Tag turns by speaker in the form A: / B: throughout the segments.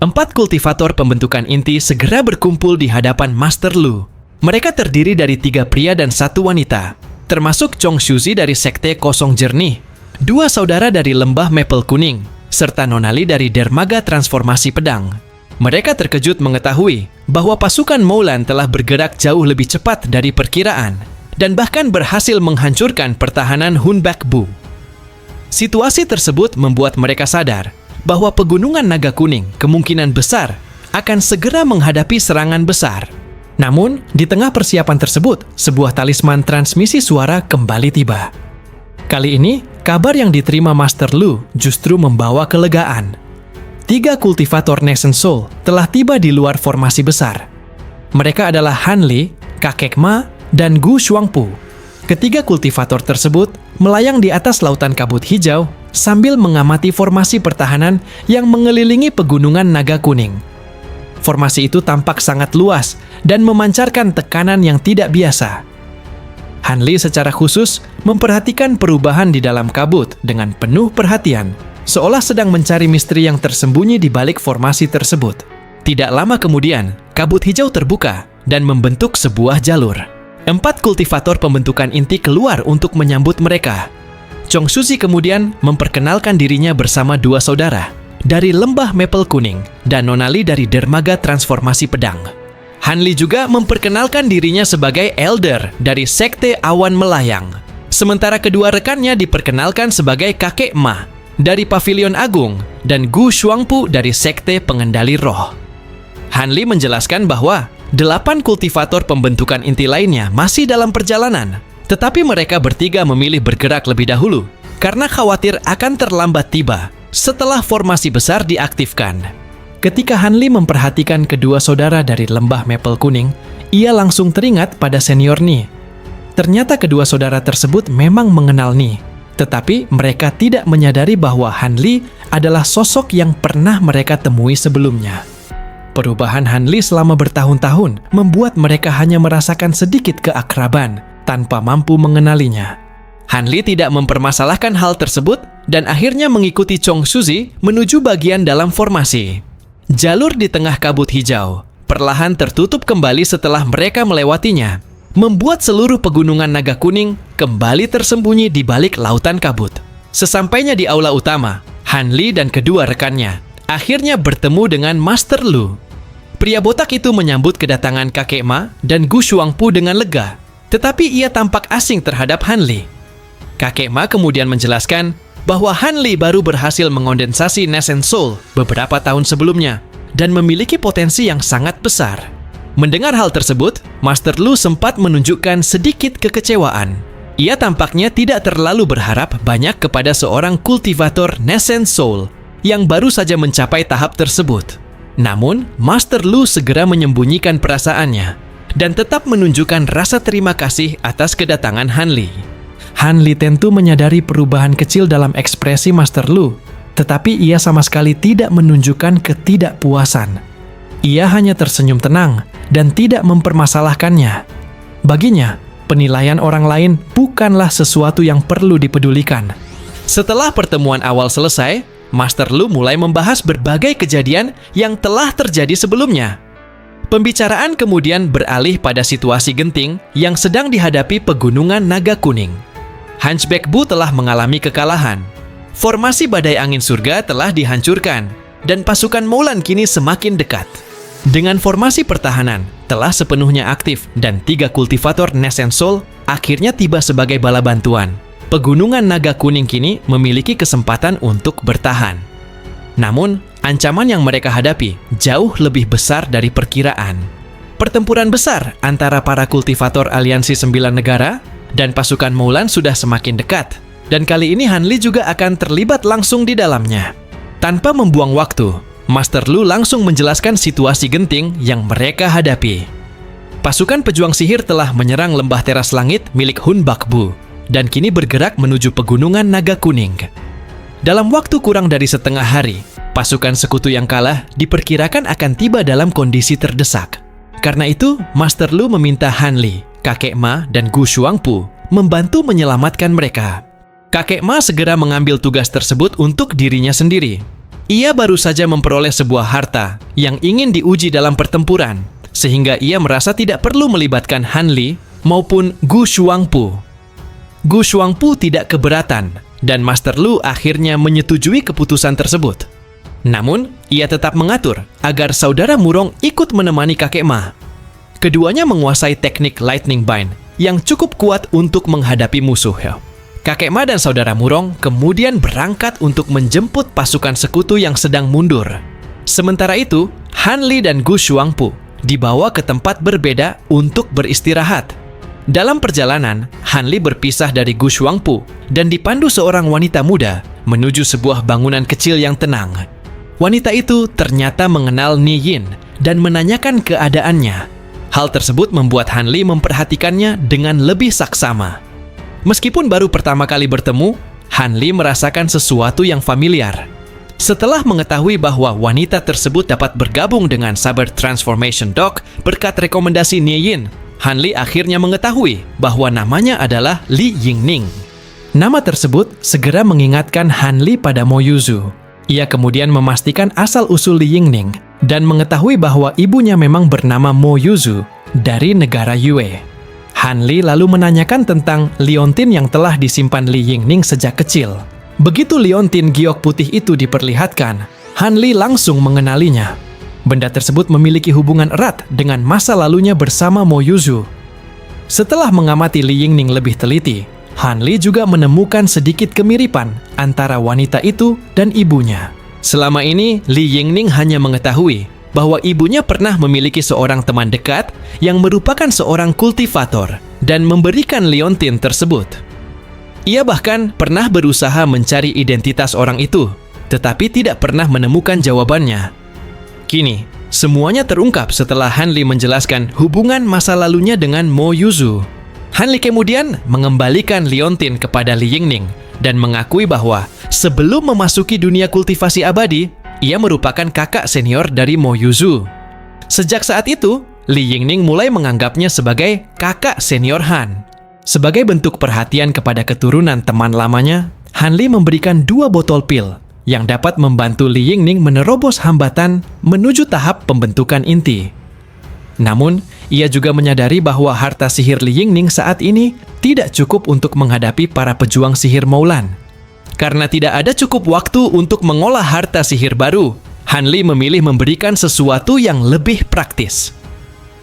A: 4 kultivator pembentukan inti segera berkumpul di hadapan Master Lu. Mereka terdiri dari 3 pria dan 1 wanita, termasuk Chong Shuzi dari Sekte Kosong Jernih, 2 saudara dari Lembah Maple Kuning, serta Nonali dari Dermaga Transformasi Pedang. Mereka terkejut mengetahui bahwa pasukan Moulan telah bergerak jauh lebih cepat dari perkiraan dan bahkan berhasil menghancurkan pertahanan Hunbak Bu. Situasi tersebut membuat mereka sadar bahwa Pegunungan Naga Kuning kemungkinan besar akan segera menghadapi serangan besar. Namun, di tengah persiapan tersebut, sebuah talisman transmisi suara kembali tiba. Kali ini, kabar yang diterima Master Lu justru membawa kelegaan. 3 kultivator Nascent Soul telah tiba di luar formasi besar. Mereka adalah Han Li, Kakek Ma, dan Gu Shuangpu. Ketiga kultivator tersebut melayang di atas lautan kabut hijau sambil mengamati formasi pertahanan yang mengelilingi Pegunungan Naga Kuning. Formasi itu tampak sangat luas dan memancarkan tekanan yang tidak biasa. Han Li secara khusus memperhatikan perubahan di dalam kabut dengan penuh perhatian, seolah sedang mencari misteri yang tersembunyi di balik formasi tersebut. Tidak lama kemudian, kabut hijau terbuka dan membentuk sebuah jalur. 4 kultivator pembentukan inti keluar untuk menyambut mereka. Chong Shuzi kemudian memperkenalkan dirinya bersama 2 saudara dari Lembah Maple Kuning dan Nonali dari Dermaga Transformasi Pedang. Han Li juga memperkenalkan dirinya sebagai Elder dari Sekte Awan Melayang. Sementara kedua rekannya diperkenalkan sebagai Kakek Ma dari Pavilion Agung dan Gu Shuangpu dari Sekte Pengendali Roh. Han Li menjelaskan bahwa 8 kultivator pembentukan inti lainnya masih dalam perjalanan, tetapi mereka bertiga memilih bergerak lebih dahulu karena khawatir akan terlambat tiba setelah formasi besar diaktifkan. Ketika Han Li memperhatikan kedua saudara dari Lembah Maple Kuning, ia langsung teringat pada senior Ni. Ternyata kedua saudara tersebut memang mengenal Ni, tetapi mereka tidak menyadari bahwa Han Li adalah sosok yang pernah mereka temui sebelumnya. Perubahan Han Li selama bertahun-tahun membuat mereka hanya merasakan sedikit keakraban tanpa mampu mengenalinya. Han Li tidak mempermasalahkan hal tersebut dan akhirnya mengikuti Chong Shuzi menuju bagian dalam formasi. Jalur di tengah kabut hijau perlahan tertutup kembali setelah mereka melewatinya, membuat seluruh Pegunungan Naga Kuning kembali tersembunyi di balik lautan kabut. Sesampainya di aula utama, Han Li dan kedua rekannya akhirnya bertemu dengan Master Lu. Pria botak itu menyambut kedatangan Kakek Ma dan Gu Shuangpu dengan lega, tetapi ia tampak asing terhadap Han Li. Kakek Ma kemudian menjelaskan bahwa Han Li baru berhasil mengondensasi Nascent Soul beberapa tahun sebelumnya dan memiliki potensi yang sangat besar. Mendengar hal tersebut, Master Lu sempat menunjukkan sedikit kekecewaan. Ia tampaknya tidak terlalu berharap banyak kepada seorang kultivator Nascent Soul yang baru saja mencapai tahap tersebut. Namun, Master Lu segera menyembunyikan perasaannya dan tetap menunjukkan rasa terima kasih atas kedatangan Han Li. Han Li tentu menyadari perubahan kecil dalam ekspresi Master Lu, tetapi ia sama sekali tidak menunjukkan ketidakpuasan. Ia hanya tersenyum tenang dan tidak mempermasalahkannya. Baginya, penilaian orang lain bukanlah sesuatu yang perlu dipedulikan. Setelah pertemuan awal selesai, Master Lu mulai membahas berbagai kejadian yang telah terjadi sebelumnya. Pembicaraan kemudian beralih pada situasi genting yang sedang dihadapi Pegunungan Naga Kuning. Hunchback Bu telah mengalami kekalahan. Formasi badai angin surga telah dihancurkan, dan pasukan Moulan kini semakin dekat. Dengan formasi pertahanan telah sepenuhnya aktif dan 3 kultivator Nascent Soul akhirnya tiba sebagai bala bantuan, Pegunungan Naga Kuning kini memiliki kesempatan untuk bertahan. Namun, ancaman yang mereka hadapi jauh lebih besar dari perkiraan. Pertempuran besar antara para kultivator Aliansi 9 Negara dan pasukan Moulan sudah semakin dekat, dan kali ini Han Li juga akan terlibat langsung di dalamnya. Tanpa membuang waktu, Master Lu langsung menjelaskan situasi genting yang mereka hadapi. Pasukan pejuang sihir telah menyerang lembah teras langit milik Hunbak Bu dan kini bergerak menuju Pegunungan Naga Kuning. Dalam waktu kurang dari setengah hari, pasukan sekutu yang kalah diperkirakan akan tiba dalam kondisi terdesak. Karena itu, Master Lu meminta Han Li, Kakek Ma, dan Gu Shuangpu membantu menyelamatkan mereka. Kakek Ma segera mengambil tugas tersebut untuk dirinya sendiri. Ia baru saja memperoleh sebuah harta yang ingin diuji dalam pertempuran, sehingga ia merasa tidak perlu melibatkan Han Li maupun Gu Shuangpu. Gu Shuangpu tidak keberatan, dan Master Lu akhirnya menyetujui keputusan tersebut. Namun, ia tetap mengatur agar saudara Murong ikut menemani kakek Ma. Keduanya menguasai teknik Lightning Bind yang cukup kuat untuk menghadapi musuh. Kakek Ma dan saudara Murong kemudian berangkat untuk menjemput pasukan sekutu yang sedang mundur. Sementara itu, Han Li dan Gu Shuangpu dibawa ke tempat berbeda untuk beristirahat. Dalam perjalanan, Han Li berpisah dari Gu Shuangpu dan dipandu seorang wanita muda menuju sebuah bangunan kecil yang tenang. Wanita itu ternyata mengenal Ni Yin dan menanyakan keadaannya. Hal tersebut membuat Han Li memperhatikannya dengan lebih saksama. Meskipun baru pertama kali bertemu, Han Li merasakan sesuatu yang familiar. Setelah mengetahui bahwa wanita tersebut dapat bergabung dengan Saber Transformation Dog berkat rekomendasi Ni Yin, Han Li akhirnya mengetahui bahwa namanya adalah Li Yingning. Nama tersebut segera mengingatkan Han Li pada Mo Yuzu. Ia kemudian memastikan asal-usul Li Yingning dan mengetahui bahwa ibunya memang bernama Mo Yuzu dari negara Yue. Han Li lalu menanyakan tentang liontin yang telah disimpan Li Yingning sejak kecil. Begitu liontin giok putih itu diperlihatkan, Han Li langsung mengenalinya. Benda tersebut memiliki hubungan erat dengan masa lalunya bersama Mo Yuzu. Setelah mengamati Li Yingning lebih teliti, Han Li juga menemukan sedikit kemiripan antara wanita itu dan ibunya. Selama ini, Li Yingning hanya mengetahui bahwa ibunya pernah memiliki seorang teman dekat yang merupakan seorang kultivator dan memberikan liontin tersebut. Ia bahkan pernah berusaha mencari identitas orang itu, tetapi tidak pernah menemukan jawabannya. Kini, semuanya terungkap setelah Han Li menjelaskan hubungan masa lalunya dengan Mo Yuzu. Han Li kemudian mengembalikan liontin kepada Li Yingning dan mengakui bahwa sebelum memasuki dunia kultivasi abadi, ia merupakan kakak senior dari Mo Yuzu. Sejak saat itu, Li Yingning mulai menganggapnya sebagai kakak senior Han. Sebagai bentuk perhatian kepada keturunan teman lamanya, Han Li memberikan 2 botol pil yang dapat membantu Li Yingning menerobos hambatan menuju tahap pembentukan inti. Namun, ia juga menyadari bahwa harta sihir Li Yingning saat ini tidak cukup untuk menghadapi para pejuang sihir Moulan. Karena tidak ada cukup waktu untuk mengolah harta sihir baru, Han Li memilih memberikan sesuatu yang lebih praktis.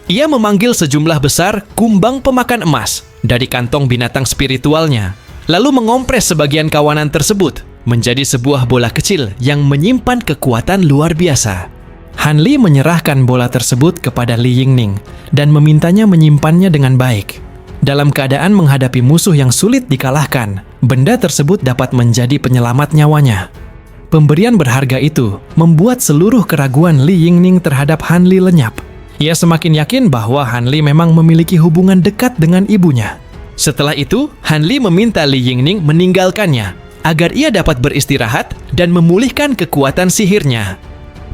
A: Ia memanggil sejumlah besar kumbang pemakan emas dari kantong binatang spiritualnya, lalu mengompres sebagian kawanan tersebut menjadi sebuah bola kecil yang menyimpan kekuatan luar biasa. Han Li menyerahkan bola tersebut kepada Li Yingning dan memintanya menyimpannya dengan baik. Dalam keadaan menghadapi musuh yang sulit dikalahkan, benda tersebut dapat menjadi penyelamat nyawanya. Pemberian berharga itu membuat seluruh keraguan Li Yingning terhadap Han Li lenyap. Ia semakin yakin bahwa Han Li memang memiliki hubungan dekat dengan ibunya. Setelah itu, Han Li meminta Li Yingning meninggalkannya agar ia dapat beristirahat dan memulihkan kekuatan sihirnya.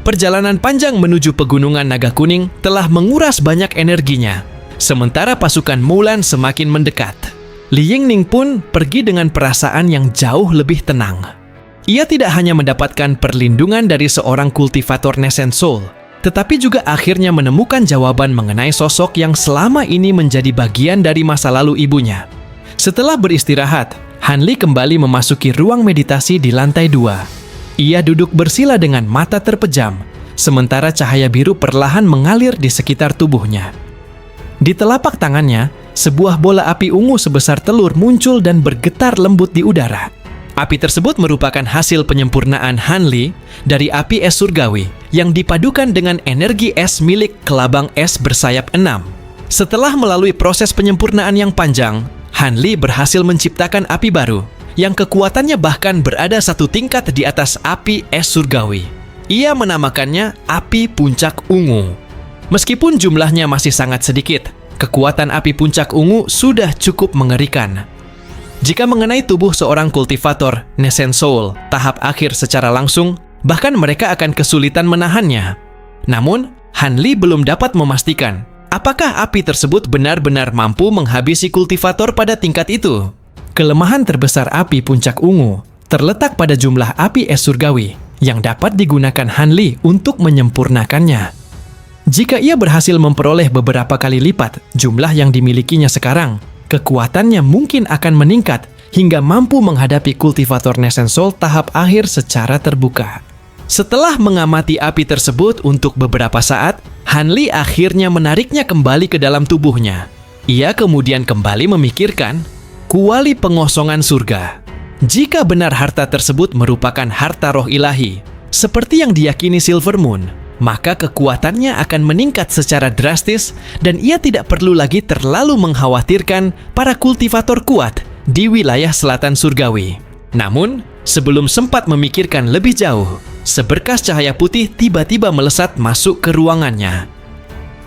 A: Perjalanan panjang menuju pegunungan Naga Kuning telah menguras banyak energinya, sementara pasukan Moulan semakin mendekat. Li Yingning pun pergi dengan perasaan yang jauh lebih tenang. Ia tidak hanya mendapatkan perlindungan dari seorang kultivator Nescent Soul, tetapi juga akhirnya menemukan jawaban mengenai sosok yang selama ini menjadi bagian dari masa lalu ibunya. Setelah beristirahat, Han Li kembali memasuki ruang meditasi di lantai 2. Ia duduk bersila dengan mata terpejam, sementara cahaya biru perlahan mengalir di sekitar tubuhnya. Di telapak tangannya, sebuah bola api ungu sebesar telur muncul dan bergetar lembut di udara. Api tersebut merupakan hasil penyempurnaan Han Li dari api es surgawi yang dipadukan dengan energi es milik kelabang es bersayap 6. Setelah melalui proses penyempurnaan yang panjang, Han Li berhasil menciptakan api baru yang kekuatannya bahkan berada 1 tingkat di atas api es surgawi. Ia menamakannya Api Puncak Ungu. Meskipun jumlahnya masih sangat sedikit, kekuatan api puncak ungu sudah cukup mengerikan. Jika mengenai tubuh seorang kultivator Nescent Soul tahap akhir secara langsung, bahkan mereka akan kesulitan menahannya. Namun, Han Li belum dapat memastikan apakah api tersebut benar-benar mampu menghabisi kultivator pada tingkat itu. Kelemahan terbesar api puncak ungu terletak pada jumlah api es surgawi yang dapat digunakan Han Li untuk menyempurnakannya. Jika ia berhasil memperoleh beberapa kali lipat jumlah yang dimilikinya sekarang, kekuatannya mungkin akan meningkat hingga mampu menghadapi kultivator Nescent Soul tahap akhir secara terbuka. Setelah mengamati api tersebut untuk beberapa saat, Han Li akhirnya menariknya kembali ke dalam tubuhnya. Ia kemudian kembali memikirkan kuali pengosongan surga. Jika benar harta tersebut merupakan harta roh ilahi, seperti yang diyakini Silver Moon, maka kekuatannya akan meningkat secara drastis dan ia tidak perlu lagi terlalu mengkhawatirkan para kultivator kuat di wilayah selatan surgawi. Namun, sebelum sempat memikirkan lebih jauh, seberkas cahaya putih tiba-tiba melesat masuk ke ruangannya.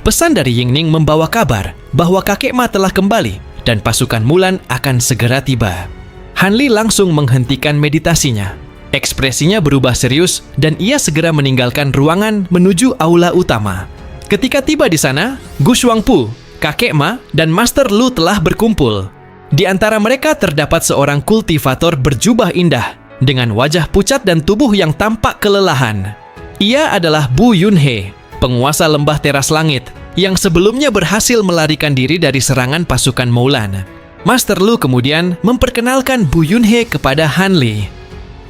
A: Pesan dari Yingning membawa kabar bahwa kakek Ma telah kembali dan pasukan Mulan akan segera tiba. Han Li langsung menghentikan meditasinya. Ekspresinya berubah serius dan ia segera meninggalkan ruangan menuju aula utama. Ketika tiba di sana, Gu Shuangpu, kakek Ma, dan Master Lu telah berkumpul. Di antara mereka terdapat seorang kultivator berjubah indah dengan wajah pucat dan tubuh yang tampak kelelahan. Ia adalah Bu Yunhe, penguasa lembah teras langit, yang sebelumnya berhasil melarikan diri dari serangan pasukan Mulan. Master Lu kemudian memperkenalkan Bu Yunhe kepada Han Li.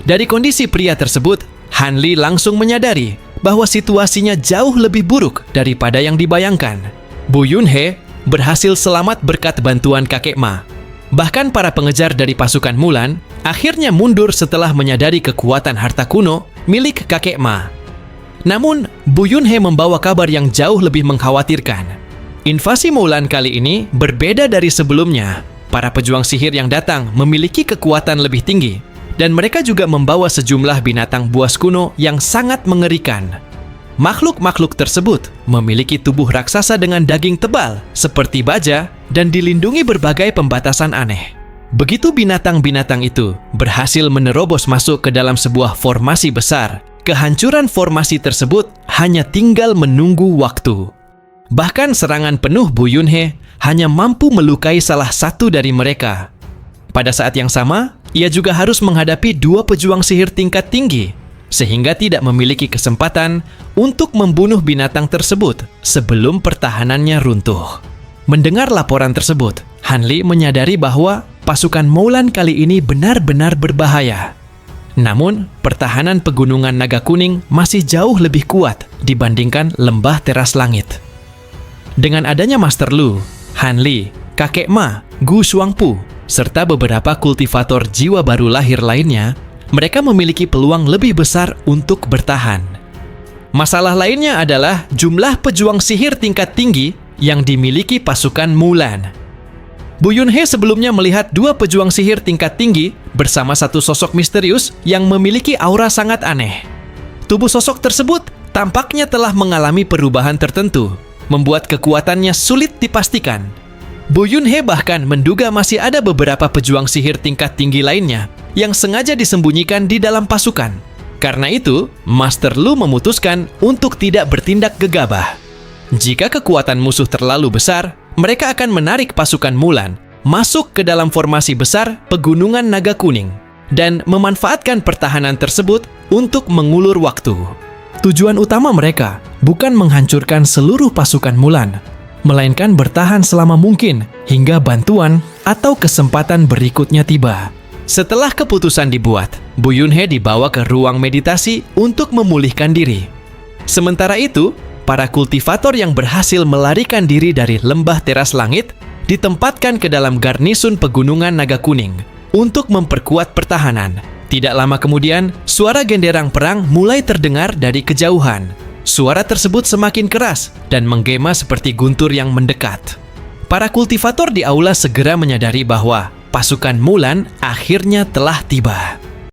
A: Dari kondisi pria tersebut, Han Li langsung menyadari bahwa situasinya jauh lebih buruk daripada yang dibayangkan. Bu Yunhe berhasil selamat berkat bantuan kakek Ma. Bahkan para pengejar dari pasukan Mulan akhirnya mundur setelah menyadari kekuatan harta kuno milik kakek Ma. Namun, Bu Yunhe membawa kabar yang jauh lebih mengkhawatirkan. Invasi Mulan kali ini berbeda dari sebelumnya. Para pejuang sihir yang datang memiliki kekuatan lebih tinggi, dan mereka juga membawa sejumlah binatang buas kuno yang sangat mengerikan. Makhluk-makhluk tersebut memiliki tubuh raksasa dengan daging tebal seperti baja dan dilindungi berbagai pembatasan aneh. Begitu binatang-binatang itu berhasil menerobos masuk ke dalam sebuah formasi besar, kehancuran formasi tersebut hanya tinggal menunggu waktu. Bahkan serangan penuh Bu Yunhe hanya mampu melukai salah satu dari mereka. Pada saat yang sama, ia juga harus menghadapi dua pejuang sihir tingkat tinggi, sehingga tidak memiliki kesempatan untuk membunuh binatang tersebut sebelum pertahanannya runtuh. Mendengar laporan tersebut, Han Li menyadari bahwa pasukan Mulan kali ini benar-benar berbahaya. Namun, pertahanan pegunungan naga kuning masih jauh lebih kuat dibandingkan lembah teras langit. Dengan adanya Master Lu, Han Li, kakek Ma, Gu Shuangpu, serta beberapa kultivator jiwa baru lahir lainnya, mereka memiliki peluang lebih besar untuk bertahan. Masalah lainnya adalah jumlah pejuang sihir tingkat tinggi yang dimiliki pasukan Mulan. Bu Yunhe sebelumnya melihat dua pejuang sihir tingkat tinggi bersama satu sosok misterius yang memiliki aura sangat aneh. Tubuh sosok tersebut tampaknya telah mengalami perubahan tertentu, membuat kekuatannya sulit dipastikan. Bu Yunhe bahkan menduga masih ada beberapa pejuang sihir tingkat tinggi lainnya yang sengaja disembunyikan di dalam pasukan. Karena itu, Master Lu memutuskan untuk tidak bertindak gegabah. Jika kekuatan musuh terlalu besar, mereka akan menarik pasukan Mulan masuk ke dalam formasi besar Pegunungan Naga Kuning dan memanfaatkan pertahanan tersebut untuk mengulur waktu. Tujuan utama mereka bukan menghancurkan seluruh pasukan Mulan, melainkan bertahan selama mungkin hingga bantuan atau kesempatan berikutnya tiba. Setelah keputusan dibuat, Bu Yunhe dibawa ke ruang meditasi untuk memulihkan diri. Sementara itu, para kultivator yang berhasil melarikan diri dari lembah teras langit ditempatkan ke dalam garnisun Pegunungan Naga Kuning untuk memperkuat pertahanan. Tidak lama kemudian, suara genderang perang mulai terdengar dari kejauhan. Suara tersebut semakin keras dan menggema seperti guntur yang mendekat. Para kultivator di aula segera menyadari bahwa pasukan Mulan akhirnya telah tiba.